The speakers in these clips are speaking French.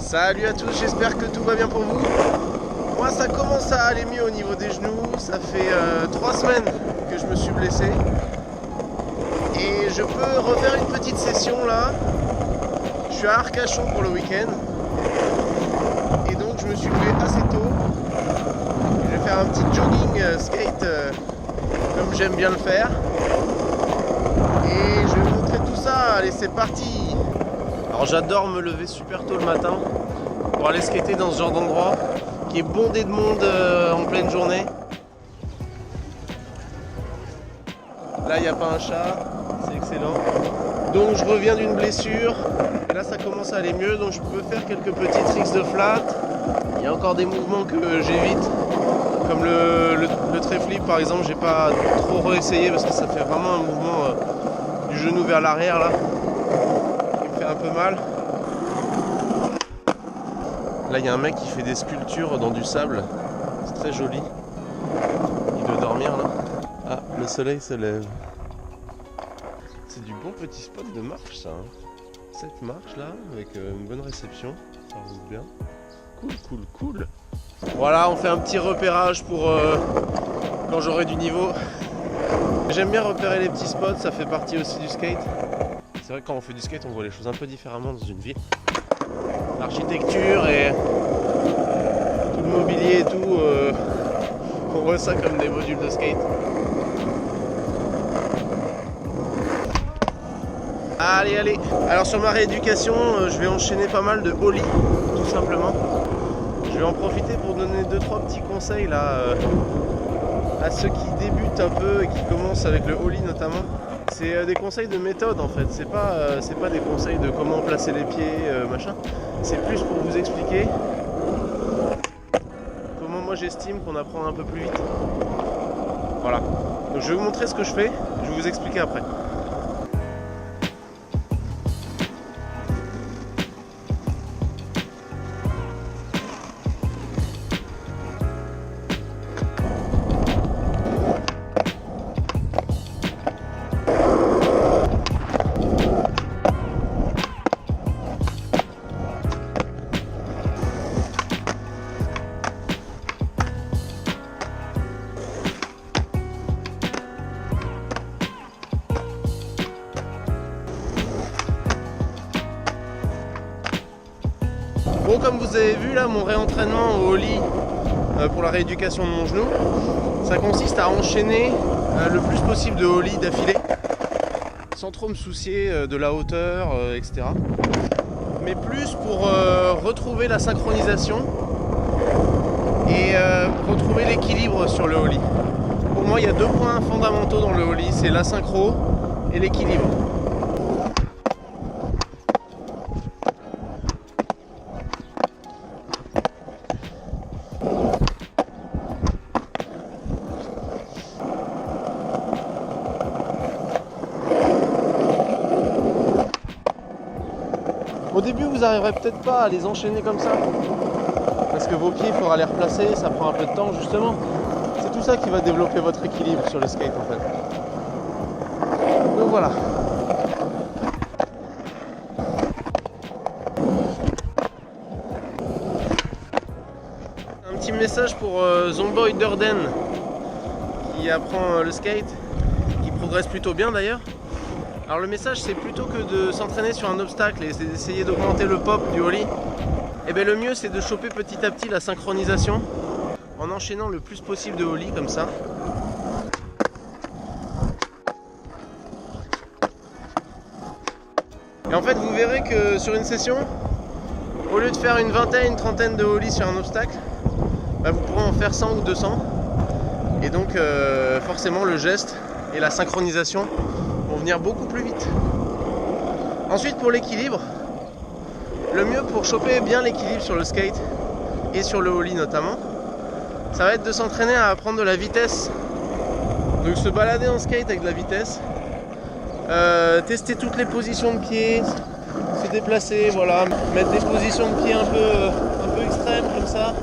Salut à tous, j'espère que tout va bien pour vous. Moi ça commence à aller mieux au niveau des genoux. Ça fait 3 semaines que je me suis blessé. Et je peux refaire une petite session là. Je suis à Arcachon pour le week-end. Et donc je me suis levé assez tôt. Je vais faire un petit jogging skate comme j'aime bien le faire. Et je vais vous montrer tout ça. Allez, c'est parti. Alors j'adore me lever super tôt le matin pour aller skater dans ce genre d'endroit qui est bondé de monde en pleine journée. Là il n'y a pas un chat, c'est excellent. Donc je reviens d'une blessure et là ça commence à aller mieux, donc je peux faire quelques petits tricks de flat. Il y a encore des mouvements que j'évite, comme le tray flip par exemple. J'ai pas trop réessayé parce que ça fait vraiment un mouvement du genou vers l'arrière là. Un peu mal. Là il y a un mec qui fait des sculptures dans du sable, c'est très joli. Il doit dormir là. Ah, le soleil se lève. C'est du bon petit spot de marche ça, hein. Cette marche là avec une bonne réception, ça roule bien. Cool. Voilà, on fait un petit repérage pour quand j'aurai du niveau. J'aime bien repérer les petits spots, ça fait partie aussi du skate. C'est vrai que quand on fait du skate, on voit les choses un peu différemment dans une ville. L'architecture et tout le mobilier et tout, on voit ça comme des modules de skate. Allez. Alors sur ma rééducation, je vais enchaîner pas mal de ollie, tout simplement. Je vais en profiter pour donner 2-3 petits conseils là à ceux qui débutent un peu et qui commencent avec le ollie notamment. C'est des conseils de méthode en fait, c'est pas des conseils de comment placer les pieds, machin. C'est plus pour vous expliquer comment moi j'estime qu'on apprend un peu plus vite. Voilà, donc je vais vous montrer ce que je fais, je vais vous expliquer après. Bon, comme vous avez vu là, mon réentraînement au ollie pour la rééducation de mon genou, ça consiste à enchaîner le plus possible de ollie d'affilée, sans trop me soucier de la hauteur, etc. Mais plus pour retrouver la synchronisation et retrouver l'équilibre sur le ollie. Pour moi, il y a 2 points fondamentaux dans le ollie, c'est la synchro et l'équilibre. Au début, vous n'arriverez peut-être pas à les enchaîner comme ça, parce que vos pieds, il faudra les replacer, ça prend un peu de temps justement. C'est tout ça qui va développer votre équilibre sur le skate en fait. Donc voilà. Un petit message pour Zomboy Durden qui apprend le skate, qui progresse plutôt bien d'ailleurs. Alors le message, c'est plutôt que de s'entraîner sur un obstacle et d'essayer d'augmenter le pop du ollie, et bien le mieux c'est de choper petit à petit la synchronisation en enchaînant le plus possible de ollie comme ça. Et en fait vous verrez que sur une session, au lieu de faire une vingtaine, une trentaine de ollie sur un obstacle, bah, vous pourrez en faire 100 ou 200. Et donc forcément le geste et la synchronisation vont venir beaucoup plus vite. Ensuite pour l'équilibre, le mieux pour choper bien l'équilibre sur le skate et sur le ollie notamment, ça va être de s'entraîner à prendre de la vitesse. Donc se balader en skate avec de la vitesse, tester toutes les positions de pied, se déplacer, voilà, mettre des positions de pied un peu extrêmes comme ça,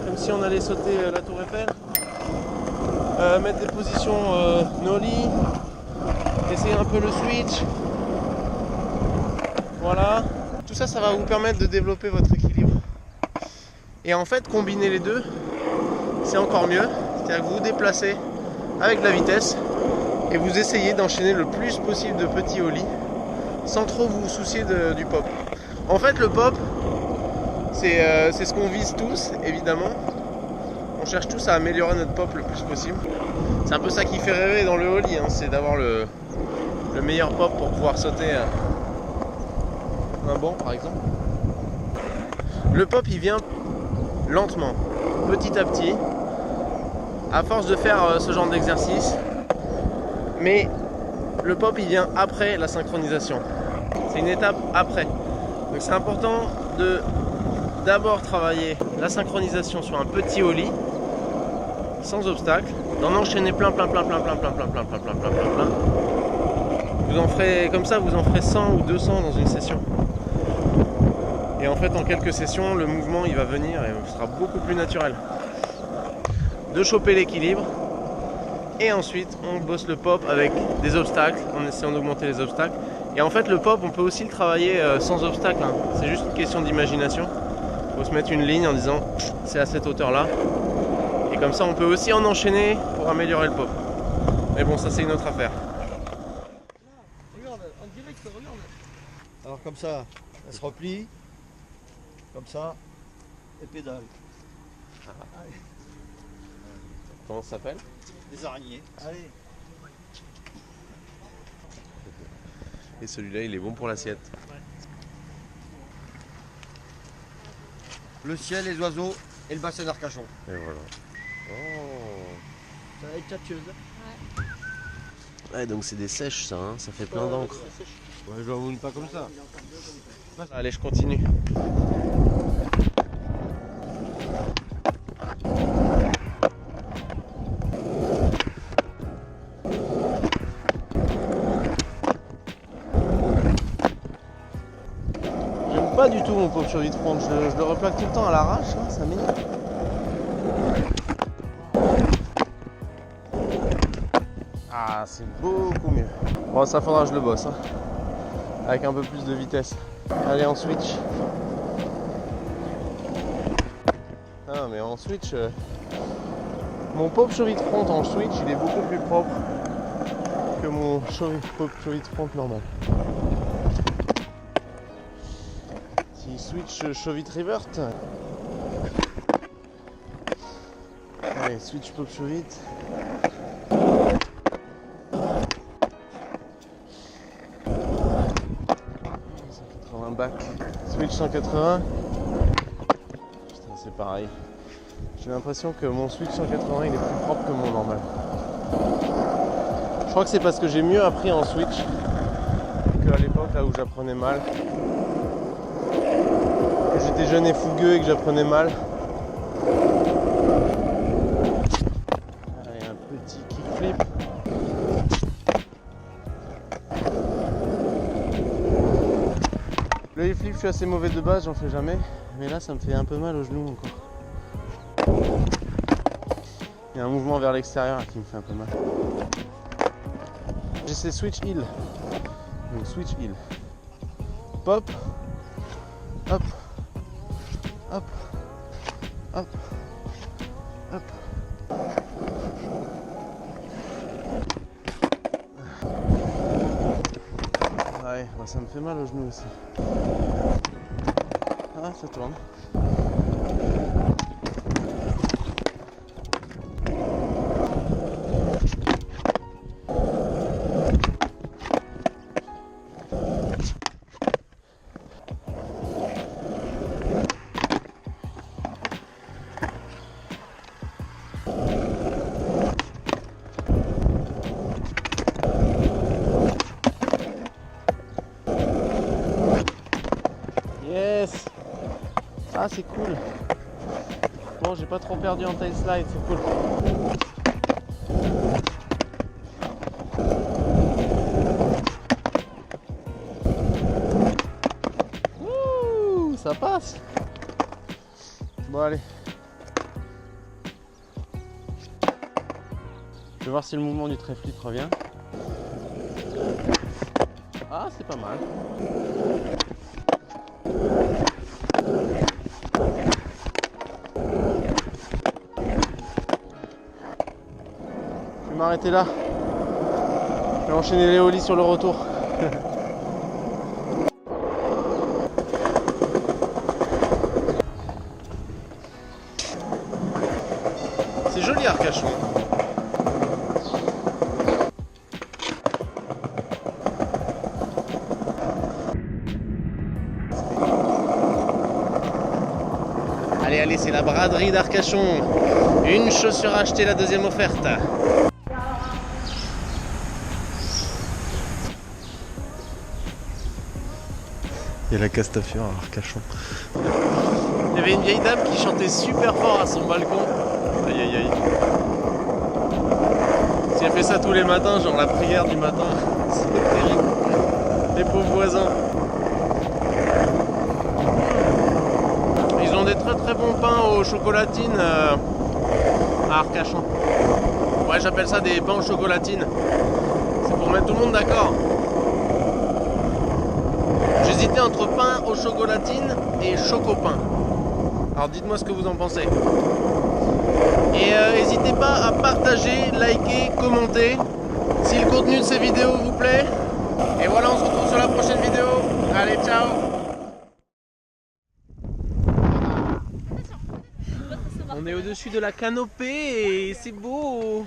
comme si on allait sauter la tour Eiffel. Mettre des positions nollie, essayer un peu le switch. Voilà, tout ça, ça va vous permettre de développer votre équilibre. Et en fait, combiner les deux, c'est encore mieux. C'est-à-dire que vous vous déplacez avec de la vitesse et vous essayez d'enchaîner le plus possible de petits ollies sans trop vous soucier du pop. En fait, le pop, c'est ce qu'on vise tous, évidemment. On cherche tous à améliorer notre pop le plus possible. C'est un peu ça qui fait rêver dans le ollie, hein, c'est d'avoir le meilleur pop pour pouvoir sauter un banc, par exemple. Le pop, il vient lentement, petit à petit, à force de faire ce genre d'exercice. Mais le pop, il vient après la synchronisation. C'est une étape après. Donc c'est important de d'abord travailler la synchronisation sur un petit ollie, sans obstacle, d'en enchaîner plein. Vous en ferez comme ça, vous en ferez 100 ou 200 dans une session. Et en fait, en quelques sessions, le mouvement il va venir et sera beaucoup plus naturel. De choper l'équilibre. Et ensuite, on bosse le pop avec des obstacles, en essayant d'augmenter les obstacles. Et en fait, le pop, on peut aussi le travailler sans obstacle. Hein. C'est juste une question d'imagination. Il faut se mettre une ligne en disant c'est à cette hauteur-là. Et comme ça, on peut aussi en enchaîner pour améliorer le pop. Mais bon, ça, c'est une autre affaire. Regarde, en direct, regarde. Alors comme ça, elle se replie. Comme ça, et pédale. Comment ça s'appelle? Des araignées. Allez. Et celui-là, il est bon pour l'assiette. Ouais. Le ciel, les oiseaux et le bassin d'Arcachon. Et voilà. Oh. Ça va être tchatcheuse. Ouais, donc c'est des sèches, ça, hein, ça fait plein d'encre. Ouais, je ne pas comme ça. Allez, je continue. J'aime pas du tout mon pop sur vite front, je le replaque tout le temps à l'arrache, hein, ça m'énerve. Ah, c'est beaucoup mieux. Bon, ça faudra que je le bosse, hein, avec un peu plus de vitesse. Allez, en switch. Ah, mais en switch, mon pop cheville de front en switch, il est beaucoup plus propre que mon pop cheville de front normal. Si switch cheville revert. Allez, switch pop cheville. 180 back. Switch 180. Putain, c'est pareil. J'ai l'impression que mon switch 180 il est plus propre que mon normal. Je crois que c'est parce que j'ai mieux appris en switch qu'à l'époque là où j'apprenais mal. Que j'étais jeune et fougueux et que j'apprenais mal. Allez, un petit kickflip. Le hip flip, je suis assez mauvais de base, j'en fais jamais. Mais là, ça me fait un peu mal au genou encore. Il y a un mouvement vers l'extérieur qui me fait un peu mal. J'essaie switch heel. Donc switch heel. Pop. Hop. Hop. Hop. Hop. Ouais, bah ça me fait mal au genou aussi. Ah, ça tourne. Yes. Ah, c'est cool. Bon, j'ai pas trop perdu en tail slide, c'est cool. Ouh, ça passe. Bon, allez. Je vais voir si le mouvement du trait flip revient. Ah, c'est pas mal. m'arrêter là. Je vais enchaîner les Holly sur le retour. C'est joli Arcachon. Allez, allez, c'est la braderie d'Arcachon. Une chaussure achetée, la deuxième offerte. Il y a la Castafiore à Arcachon. Il y avait une vieille dame qui chantait super fort à son balcon. Aïe aïe aïe. Si elle fait ça tous les matins, genre la prière du matin, c'est terrible. Les pauvres voisins. Ils ont des très très bons pains aux chocolatines à Arcachon. Ouais, j'appelle ça des pains aux chocolatines. C'est pour mettre tout le monde d'accord. J'hésitais entre pain aux chocolatines et chocopin. Alors dites-moi ce que vous en pensez. Et n'hésitez pas à partager, liker, commenter si le contenu de ces vidéos vous plaît. Et voilà, on se retrouve sur la prochaine vidéo. Allez, ciao! On est au-dessus de la canopée et c'est beau!